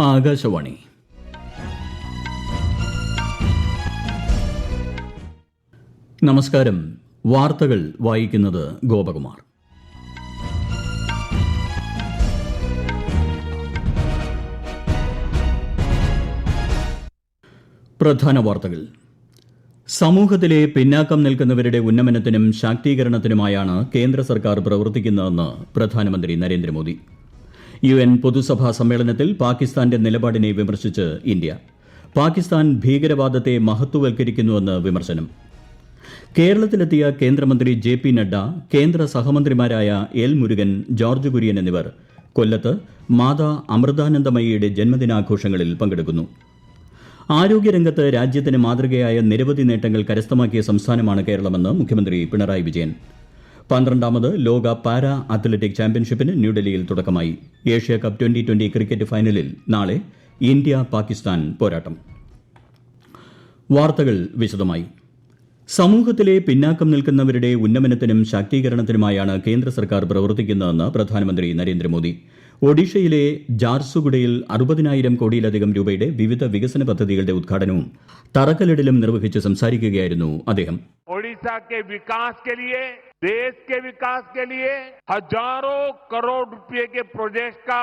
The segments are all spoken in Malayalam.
ആകാശവാണി. നമസ്കാരം. വാർത്തകൾ വായിക്കുന്നത് ഗോപകുമാർ. പ്രധാന വാർത്തകൾ. സമൂഹത്തിലെ പിന്നാക്കം നിൽക്കുന്നവരുടെ ഉന്നമനത്തിനും ശാക്തീകരണത്തിനുമായാണ് കേന്ദ്ര സർക്കാർ പ്രവർത്തിക്കുന്നതെന്ന് പ്രധാനമന്ത്രി നരേന്ദ്രമോദി. UN പൊതുസഭാ സമ്മേളനത്തിൽ പാകിസ്ഥാന്റെ നിലപാടിനെ വിമർശിച്ച് ഇന്ത്യ. പാകിസ്ഥാൻ ഭീകരവാദത്തെ മഹത്വവൽക്കരിക്കുന്നുവെന്ന് വിമർശനം. കേരളത്തിലെത്തിയ കേന്ദ്രമന്ത്രി JP നഡ്ഡ, കേന്ദ്ര സഹമന്ത്രിമാരായ എൽ മുരുകൻ, ജോർജ് കുര്യൻ എന്നിവർ കൊല്ലത്ത് മാതാ അമൃതാനന്ദമയിയുടെ ജന്മദിനാഘോഷങ്ങളിൽ പങ്കെടുക്കുന്നു. ആരോഗ്യരംഗത്ത് രാജ്യത്തിന് മാതൃകയായ നിരവധി നേട്ടങ്ങൾ കരസ്ഥമാക്കിയ സംസ്ഥാനമാണ് കേരളമെന്ന് മുഖ്യമന്ത്രി പിണറായി വിജയൻ. 12ാമത് ലോക പാരാ അത്ലറ്റിക് ചാമ്പ്യൻഷിപ്പിന് ന്യൂഡൽഹിയിൽ തുടക്കമായി. ഏഷ്യ കപ്പ് T20 ക്രിക്കറ്റ് ഫൈനലിൽ നാളെ ഇന്ത്യ പാകിസ്ഥാൻ പോരാട്ടം. വാർത്തകൾ വിശദമായി. സമൂഹത്തിലെ പിന്നാക്കം നിൽക്കുന്നവരുടെ ഉന്നമനത്തിനും ശാക്തീകരണത്തിനുമായാണ് കേന്ദ്ര സർക്കാർ പ്രവർത്തിക്കുന്നതെന്ന് പ്രധാനമന്ത്രി നരേന്ദ്രമോദി. ഒഡീഷയിലെ ജാർസുഗുഡയിൽ 60,000 കോടിയിലധികം രൂപയുടെ വിവിധ വികസന പദ്ധതികളുടെ ഉദ്ഘാടനവും തറക്കല്ലിടലും നിർവഹിച്ച് സംസാരിക്കുകയായിരുന്നു അദ്ദേഹം. ओडिशा के विकास के लिए, देश के विकास के लिए हजारों करोड़ रुपए के प्रोजेक्ट का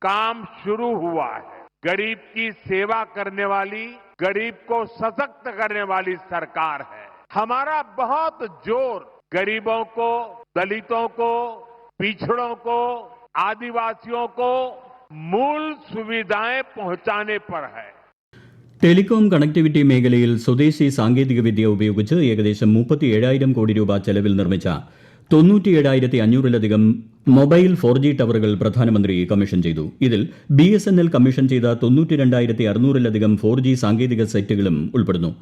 काम शुरू हुआ है. गरीब की सेवा करने वाली, गरीब को सशक्त करने वाली सरकार है. हमारा बहुत जोर गरीबों को, दलितों को, पिछड़ों को, आदिवासियों को मूल सुविधाएं पहुंचाने पर है. ടെലികോം കണക്ടിവിറ്റി മേഖലയിൽ സ്വദേശി സാങ്കേതികവിദ്യ ഉപയോഗിച്ച് ഏകദേശം 37,000 കോടി രൂപ ചെലവിൽ നിർമ്മിച്ച 97,500-ലധികം മൊബൈൽ 4G ടവറുകൾ പ്രധാനമന്ത്രി കമ്മീഷൻ ചെയ്തു. ഇതിൽ BSNL കമ്മീഷൻ ചെയ്ത 92,600-ലധികം 4G സാങ്കേതിക സെറ്റുകളും ഉൾപ്പെടുന്നു.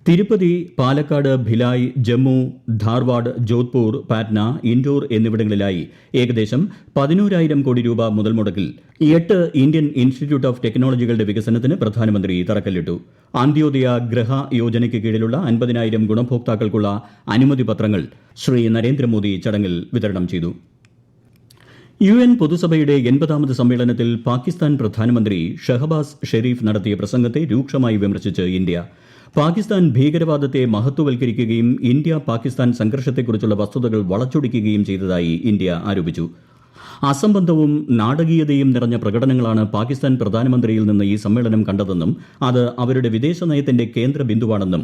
തിരുപ്പതി, പാലക്കാട്, ഭിലായ്, ജമ്മു, ധാർവാഡ്, ജോധ്പൂർ, പാറ്റ്ന, ഇൻഡോർ എന്നിവിടങ്ങളിലായി ഏകദേശം 11,000 കോടി രൂപ മുതൽ മുടക്കിൽ 8 ഇന്ത്യൻ ഇൻസ്റ്റിറ്റ്യൂട്ട് ഓഫ് ടെക്നോളജികളുടെ വികസനത്തിന് പ്രധാനമന്ത്രി തറക്കല്ലിട്ടു. അന്ത്യോദയ ഗ്രഹ യോജനയ്ക്ക് കീഴിലുള്ള 50,000 ഗുണഭോക്താക്കൾക്കുള്ള അനുമതി പത്രങ്ങൾ ശ്രീ നരേന്ദ്രമോദി ചടങ്ങിൽ വിതരണം ചെയ്തു. UN പൊതുസഭയുടെ 80ാമത് സമ്മേളനത്തിൽ പാകിസ്ഥാൻ പ്രധാനമന്ത്രി ഷഹബാസ് ഷെരീഫ് നടത്തിയ പ്രസംഗത്തെ രൂക്ഷമായി വിമർശിച്ച് ഇന്ത്യ. പാകിസ്ഥാൻ ഭീകരവാദത്തെ മഹത്വവൽക്കരിക്കുകയും ഇന്ത്യ പാകിസ്ഥാൻ സംഘർഷത്തെക്കുറിച്ചുള്ള വസ്തുതകൾ വളച്ചൊടിക്കുകയും ചെയ്തതായി ഇന്ത്യ ആരോപിച്ചു. അസംബന്ധവും നാടകീയതയും നിറഞ്ഞ പ്രകടനങ്ങളാണ് പാകിസ്ഥാൻ പ്രധാനമന്ത്രിയിൽ നിന്ന് ഈ സമ്മേളനം കണ്ടതെന്നും അത് അവരുടെ വിദേശ നയത്തിന്റെ കേന്ദ്ര ബിന്ദുവാണെന്നും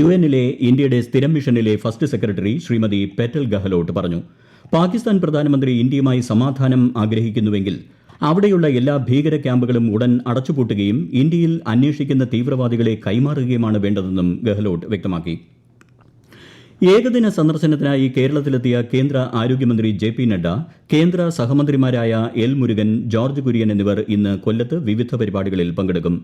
UNലെ ഇന്ത്യയുടെ സ്ഥിരം മിഷനിലെ first secretary Shrimati petal Gahlot പറഞ്ഞു. പാകിസ്ഥാൻ പ്രധാനമന്ത്രി ഇന്ത്യയുമായി സമാധാനം ആഗ്രഹിക്കുന്നുവെങ്കിൽ അവിടെയുള്ള എല്ലാ ഭീകര ക്യാമ്പുകളും ഉടൻ അടച്ചുപൂട്ടുകയും ഇന്ത്യയിൽ അന്വേഷിക്കുന്ന തീവ്രവാദികളെ കൈമാറുകയുമാണ് വേണ്ടതെന്നും ഗെഹ്ലോട്ട് വ്യക്തമാക്കി. ഏകദിന സന്ദർശനത്തിനായി കേരളത്തിലെത്തിയ കേന്ദ്ര ആരോഗ്യമന്ത്രി JP നഡ്ഡ, കേന്ദ്ര സഹമന്ത്രിമാരായ എൽ മുരുകൻ, ജോർജ് കുര്യൻ എന്നിവർ ഇന്ന് കൊല്ലത്ത് വിവിധ പരിപാടികളിൽ പങ്കെടുക്കും.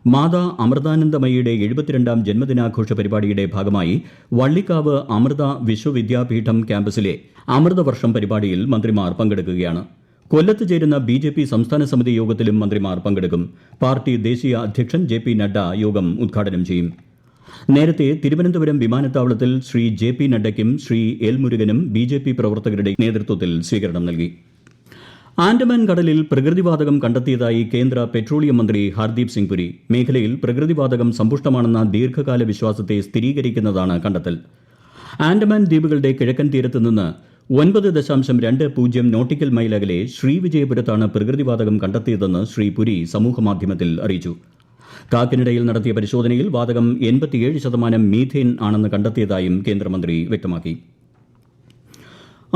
മാതാ അമൃതാനന്ദമയിയുടെ 72ാം ജന്മദിനാഘോഷ പരിപാടിയുടെ ഭാഗമായി വള്ളിക്കാവ് അമൃത വിശ്വവിദ്യാപീഠം ക്യാമ്പസിലെ അമൃതവർഷം പരിപാടിയിൽ മന്ത്രിമാർ പങ്കെടുക്കുകയാണ്. കൊല്ലത്ത് ചേരുന്ന BJP സംസ്ഥാന സമിതി യോഗത്തിലും മന്ത്രിമാർ പങ്കെടുക്കും. പാർട്ടി ദേശീയ അധ്യക്ഷൻ JP നഡ്ഡ യോഗം ഉദ്ഘാടനം ചെയ്യും. നേരത്തെ തിരുവനന്തപുരം വിമാനത്താവളത്തിൽ ശ്രീ JP നഡ്ഡയ്ക്കും ശ്രീ എൽ മുരുകനും BJP പ്രവർത്തകരുടെ നേതൃത്വത്തിൽ സ്വീകരണം നൽകി. ആൻഡമാൻ കടലിൽ പ്രകൃതിവാതകം കണ്ടെത്തിയതായി കേന്ദ്ര പെട്രോളിയം മന്ത്രി ഹർദീപ് സിംഗ് പുരി. മേഖലയിൽ പ്രകൃതിവാതകം സമ്പുഷ്ടമാണെന്ന ദീർഘകാല വിശ്വാസത്തെ സ്ഥിരീകരിക്കുന്നതാണ് കണ്ടെത്തൽ. ആൻഡമാൻ ദ്വീപുകളുടെ കിഴക്കൻ തീരത്ത് നിന്ന് 9.20 നോട്ടിക്കൽ മൈൽ അകലെ ശ്രീവിജയപുരത്താണ് പ്രകൃതിവാതകം കണ്ടെത്തിയതെന്ന് ശ്രീ പുരി സമൂഹമാധ്യമത്തിൽ അറിയിച്ചു. കാക്കിനിടയിൽ നടത്തിയ പരിശോധനയിൽ വാതകം 87% മീഥേൻ ആണെന്ന് കണ്ടെത്തിയതായും കേന്ദ്രമന്ത്രി വ്യക്തമാക്കി.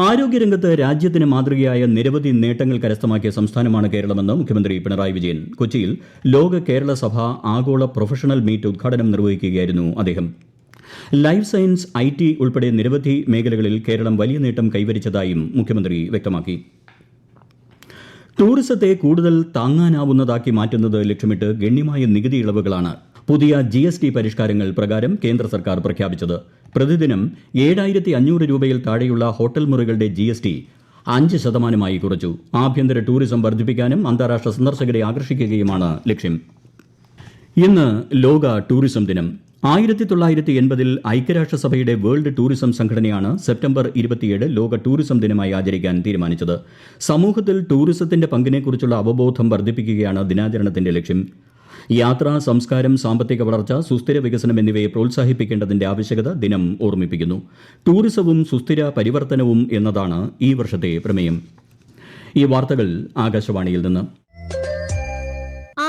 ആരോഗ്യരംഗത്ത് രാജ്യത്തിന് മാതൃകയായ നിരവധി നേട്ടങ്ങൾ കരസ്ഥമാക്കിയ സംസ്ഥാനമാണ് കേരളമെന്ന് മുഖ്യമന്ത്രി പിണറായി വിജയൻ. കൊച്ചിയിൽ ലോക കേരള സഭ ആഗോള പ്രൊഫഷണൽ മീറ്റ് ഉദ്ഘാടനം നിർവഹിക്കുകയായിരുന്നു അദ്ദേഹം. ലൈഫ് സയൻസ്, IT ഉൾപ്പെടെ നിരവധി മേഖലകളിൽ കേരളം വലിയ നേട്ടം കൈവരിച്ചതായും മുഖ്യമന്ത്രി വ്യക്തമാക്കി. ടൂറിസത്തെ കൂടുതൽ താങ്ങാനാവുന്നതാക്കി മാറ്റുന്നത് ലക്ഷ്യമിട്ട് ഗണ്യമായ നികുതി ഇളവുകളാണ് പുതിയ GST പരിഷ്കാരങ്ങൾ പ്രകാരം കേന്ദ്ര സർക്കാർ പ്രഖ്യാപിച്ചത്. പ്രതിദിനം 7,500 രൂപയിൽ താഴെയുള്ള ഹോട്ടൽ മുറികളുടെ GST 5% കുറച്ചു. ആഭ്യന്തര ടൂറിസം വർദ്ധിപ്പിക്കാനും അന്താരാഷ്ട്ര സന്ദർശകരെ ആകർഷിക്കുകയുമാണ് ലക്ഷ്യം. ഇന്ന് ലോക ടൂറിസം ദിനം. 1980 ഐക്യരാഷ്ട്രസഭയുടെ വേൾഡ് ടൂറിസം സംഘടനയാണ് സെപ്റ്റംബർ 27 ലോക ടൂറിസം ദിനമായി ആചരിക്കാൻ തീരുമാനിച്ചത്. സമൂഹത്തിൽ ടൂറിസത്തിന്റെ പങ്കിനെക്കുറിച്ചുള്ള അവബോധം വർദ്ധിപ്പിക്കുകയാണ് ദിനാചരണത്തിന്റെ ലക്ഷ്യം. യാത്ര, സംസ്കാരം, സാമ്പത്തിക വളർച്ച, സുസ്ഥിര വികസനം എന്നിവയെ പ്രോത്സാഹിപ്പിക്കേണ്ടതിന്റെ ആവശ്യകത ദിനം ഓർമ്മിപ്പിക്കുന്നു. ടൂറിസവും സുസ്ഥിര പരിവർത്തനവും എന്നതാണ് ഈ വർഷത്തെ പ്രമേയം. ഈ വാർത്തകൾ ആകാശവാണിയിൽ നിന്ന്.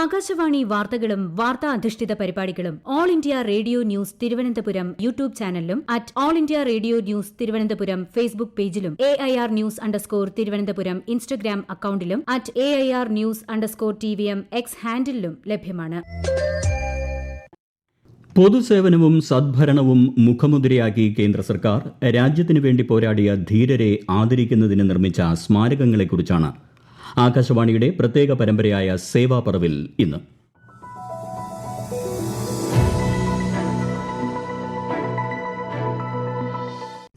ആകാശവാണി വാർത്തകളും വാർത്താ അധിഷ്ഠിത പരിപാടികളും all India radio news Thiruvananthapuram YouTube ചാനലിലും at all India radio news Thiruvananthapuram Facebook പേജിലും AIR ന്യൂസ് _ ഇൻസ്റ്റഗ്രാം അക്കൌണ്ടിലും at AIR news _ TVM X ഹാൻഡിലും ലഭ്യമാണ്. പൊതുസേവനവും സദ്ഭരണവും മുഖമുദ്രയാക്കി കേന്ദ്ര സർക്കാർ രാജ്യത്തിനു വേണ്ടി പോരാടിയ ധീരരെ ആദരിക്കുന്നതിന് നിർമ്മിച്ച സ്മാരകങ്ങളെക്കുറിച്ചാണ് ആകാശവാണിയുടെ പ്രത്യേക പരമ്പരയായ സേവാപർവിൽ ഇന്ന്.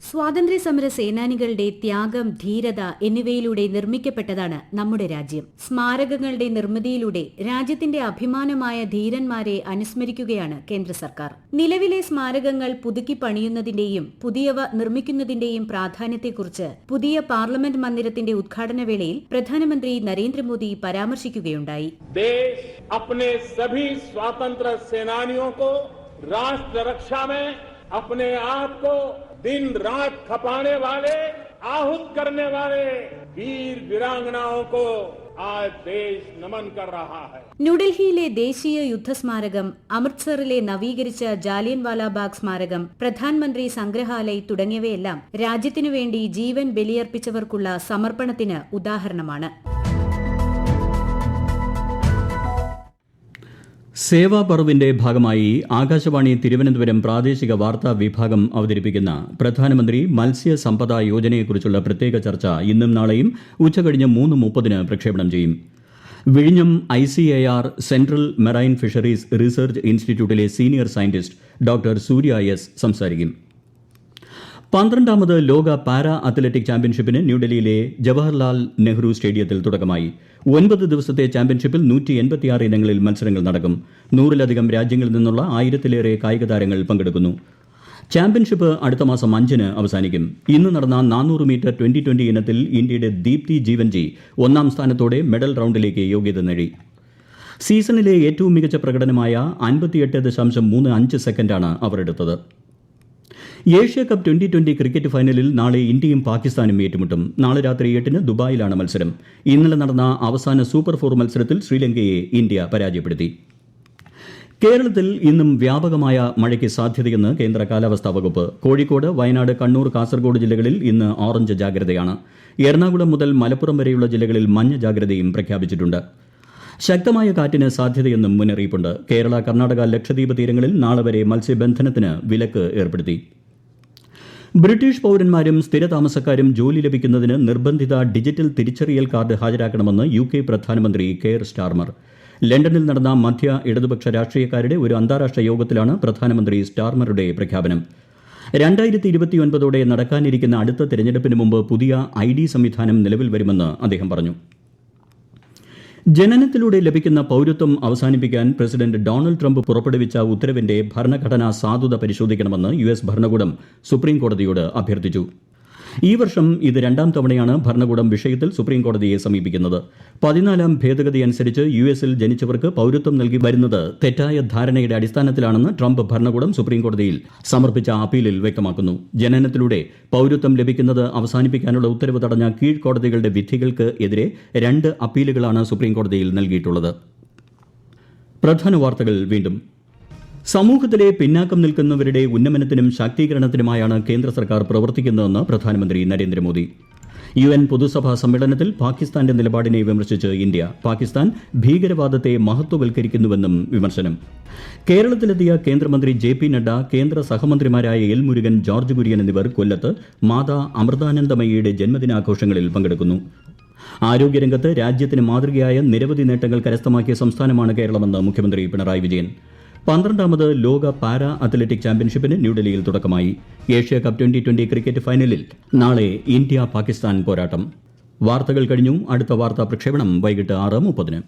സ്വാതന്ത്ര്യസമര സേനാനികളുടെ ത്യാഗം, ധീരത എന്നിവയിലൂടെ നിർമ്മിക്കപ്പെട്ടതാണ് നമ്മുടെ രാജ്യം. സ്മാരകങ്ങളുടെ നിർമ്മിതിയിലൂടെ രാജ്യത്തിന്റെ അഭിമാനമായ ധീരന്മാരെ അനുസ്മരിക്കുകയാണ് കേന്ദ്ര സർക്കാർ. നിലവിലെ സ്മാരകങ്ങൾ പുതുക്കി പണിയുന്നതിന്റെയും പുതിയവ നിർമ്മിക്കുന്നതിന്റെയും പ്രാധാന്യത്തെക്കുറിച്ച് പുതിയ പാർലമെന്റ് മന്ദിരത്തിന്റെ ഉദ്ഘാടന വേളയിൽ പ്രധാനമന്ത്രി നരേന്ദ്രമോദി പരാമർശിക്കുകയുണ്ടായി. ദേശ് अपने सभी स्वतंत्र सेनानियों को राष्ट्र रक्षा में अपने आप को दिन रात खपाने वाले, आहूत करने वाले वीर वीरांगनाओं को आज देश नमन कर रहा है. ന്യൂഡൽഹിയിലെ ദേശീയ യുദ്ധസ്മാരകം, അമൃത്സറിലെ നവീകരിച്ച ജാലിയൻവാലാബാഗ് സ്മാരകം, പ്രധാനമന്ത്രി സംഗ്രഹാലയ് തുടങ്ങിയവയെല്ലാം രാജ്യത്തിനുവേണ്ടി ജീവൻ ബലിയർപ്പിച്ചവർക്കുള്ള സമർപ്പണത്തിന് ഉദാഹരണമാണ്. സേവാപർവിന്റെ ഭാഗമായി ആകാശവാണി തിരുവനന്തപുരം പ്രാദേശിക വാർത്താ വിഭാഗം അവതരിപ്പിക്കുന്ന പ്രധാനമന്ത്രി മത്സ്യസമ്പദാ യോജനയെക്കുറിച്ചുള്ള പ്രത്യേക ചർച്ച ഇന്നും നാളെയും ഉച്ചകഴിഞ്ഞ് 3:30 പ്രക്ഷേപണം ചെയ്യും. വിഴിഞ്ഞം ICAR central marine fisheries research ഇൻസ്റ്റിറ്റ്യൂട്ടിലെ സീനിയർ സയന്റിസ്റ്റ് ഡോക്ടർ സൂര്യ S സംസാരിക്കും. 12ാമത് ലോക പാരാ അത്ലറ്റിക് ചാമ്പ്യൻഷിപ്പിന് ന്യൂഡൽഹിയിലെ ജവഹർലാൽ നെഹ്റു സ്റ്റേഡിയത്തിൽ തുടക്കമായി. 9 ദിവസത്തെ ചാമ്പ്യൻഷിപ്പിൽ 186 ഇനങ്ങളിൽ മത്സരങ്ങൾ നടക്കും. 100-ലധികം രാജ്യങ്ങളിൽ നിന്നുള്ള 1000-ലേറെ കായിക താരങ്ങൾ പങ്കെടുക്കുന്നു. ചാമ്പ്യൻഷിപ്പ് അടുത്ത മാസം 5-ന് അവസാനിക്കും. ഇന്ന് നടന്ന 400 മീറ്റർ 2020 ഇനത്തിൽ ഇന്ത്യയുടെ ദീപ്തി ജീവൻജി 1ാം സ്ഥാനത്തോടെ മെഡൽ റൌണ്ടിലേക്ക് യോഗ്യത നേടി. സീസണിലെ ഏറ്റവും മികച്ച പ്രകടനമായ 58.35 സെക്കൻഡാണ് അവർ എടുത്തത്. ഏഷ്യ കപ്പ് 2020 ക്രിക്കറ്റ് ഫൈനലിൽ നാളെ ഇന്ത്യയും പാകിസ്ഥാനും ഏറ്റുമുട്ടും. നാളെ രാത്രി 8-ന് ദുബായിലാണ് മത്സരം. ഇന്നലെ നടന്ന അവസാന സൂപ്പർ 4 മത്സരത്തിൽ ശ്രീലങ്കയെ ഇന്ത്യ പരാജയപ്പെടുത്തി. കേരളത്തിൽ ഇന്നും വ്യാപകമായ മഴയ്ക്ക് സാധ്യതയെന്ന് കേന്ദ്ര കാലാവസ്ഥാ വകുപ്പ്. കോഴിക്കോട്, വയനാട്, കണ്ണൂർ, കാസർഗോഡ് ജില്ലകളിൽ ഇന്ന് ഓറഞ്ച് ജാഗ്രതയാണ്. എറണാകുളം മുതൽ മലപ്പുറം വരെയുള്ള ജില്ലകളിൽ മഞ്ഞ ജാഗ്രതയും പ്രഖ്യാപിച്ചിട്ടുണ്ട്. ശക്തമായ കാറ്റിന് സാധ്യതയെന്നും മുന്നറിയിപ്പുണ്ട്. കേരള, കർണാടക, ലക്ഷദ്വീപ് തീരങ്ങളിൽ നാളെ വരെ മത്സ്യബന്ധനത്തിന് വിലക്ക് ഏർപ്പെടുത്തി. ബ്രിട്ടീഷ് പൌരന്മാരും സ്ഥിരതാമസക്കാരും ജോലി ലഭിക്കുന്നതിന് നിർബന്ധിത ഡിജിറ്റൽ തിരിച്ചറിയൽ കാർഡ് ഹാജരാക്കണമെന്ന് UK പ്രധാനമന്ത്രി കെയർ സ്റ്റാർമർ. ലണ്ടനിൽ നടന്ന മധ്യ ഇടതുപക്ഷ രാഷ്ട്രീയക്കാരുടെ ഒരു അന്താരാഷ്ട്ര യോഗത്തിലാണ് പ്രധാനമന്ത്രി സ്റ്റാർമറുടെ പ്രഖ്യാപനം. 2029ഓടെ നടക്കാനിരിക്കുന്ന അടുത്ത തെരഞ്ഞെടുപ്പിന് മുമ്പ് പുതിയ ID സംവിധാനം നിലവിൽ വരുമെന്ന് അദ്ദേഹം പറഞ്ഞു. ജനനത്തിലൂടെ ലഭിക്കുന്ന പൌരത്വം അവസാനിപ്പിക്കാൻ പ്രസിഡന്റ് ഡൊണാൾഡ് ട്രംപ് പുറപ്പെടുവിച്ച ഉത്തരവിന്റെ ഭരണഘടനാ സാധുത പരിശോധിക്കണമെന്ന് US ഭരണകൂടം സുപ്രീംകോടതിയോട് അഭ്യർത്ഥിച്ചു. ഈ വർഷം ഇത് 2ാം തവണയാണ് ഭരണകൂടം വിഷയത്തിൽ സുപ്രീംകോടതിയെ സമീപിക്കുന്നത്. 14ാം ഭേദഗതി അനുസരിച്ച് US-ൽ ജനിച്ചവർക്ക് പൌരത്വം നൽകി വരുന്നത് തെറ്റായ ധാരണയുടെ അടിസ്ഥാനത്തിലാണെന്ന് ട്രംപ് ഭരണകൂടം സുപ്രീംകോടതിയിൽ സമർപ്പിച്ച അപ്പീലിൽ വ്യക്തമാക്കുന്നു. ജനനത്തിലൂടെ പൌരത്വം ലഭിക്കുന്നത് അവസാനിപ്പിക്കാനുള്ള ഉത്തരവ് തടഞ്ഞ കീഴ്ക്കോടതികളുടെ വിധികൾക്ക് എതിരെ 2 അപ്പീലുകളാണ് സുപ്രീംകോടതിയിൽ നൽകിയിട്ടുള്ളത്. പ്രധാന വാർത്തകൾ വീണ്ടും. സമൂഹത്തിലെ പിന്നാക്കം നിൽക്കുന്നവരുടെ ഉന്നമനത്തിനും ശാക്തീകരണത്തിനുമായാണ് കേന്ദ്ര സർക്കാർ പ്രവർത്തിക്കുന്നതെന്ന് പ്രധാനമന്ത്രി നരേന്ദ്രമോദി. UN പൊതുസഭാ സമ്മേളനത്തിൽ പാകിസ്ഥാന്റെ നിലപാടിനെ വിമർശിച്ച് ഇന്ത്യ. പാകിസ്ഥാൻ ഭീകരവാദത്തെ മഹത്വവൽക്കരിക്കുന്നുവെന്നും വിമർശനം. കേരളത്തിലെത്തിയ കേന്ദ്രമന്ത്രി JP നഡ്ഡ, കേന്ദ്ര സഹമന്ത്രിമാരായ എൽ മുരുകൻ, ജോർജ് കുര്യൻ എന്നിവർ കൊല്ലത്ത് മാതാ അമൃതാനന്ദമയിയുടെ ജന്മദിനാഘോഷങ്ങളിൽ പങ്കെടുക്കുന്നു. ആരോഗ്യരംഗത്ത് രാജ്യത്തിന് മാതൃകയായ നിരവധി നേട്ടങ്ങൾ കരസ്ഥമാക്കിയ സംസ്ഥാനമാണ് കേരളമെന്ന് മുഖ്യമന്ത്രി പിണറായി വിജയൻ. 12ാമത് ലോക പാരാ അത്ലറ്റിക് ചാമ്പ്യൻഷിപ്പിന് ന്യൂഡൽഹിയിൽ തുടക്കമായി. ഏഷ്യ കപ്പ് 2020 ക്രിക്കറ്റ് ഫൈനലിൽ നാളെ ഇന്ത്യ പാകിസ്ഥാൻ പോരാട്ടം. വാർത്തകൾ കഴിഞ്ഞു. അടുത്ത വാർത്താ പ്രക്ഷേപണം വൈകിട്ട് 6:30.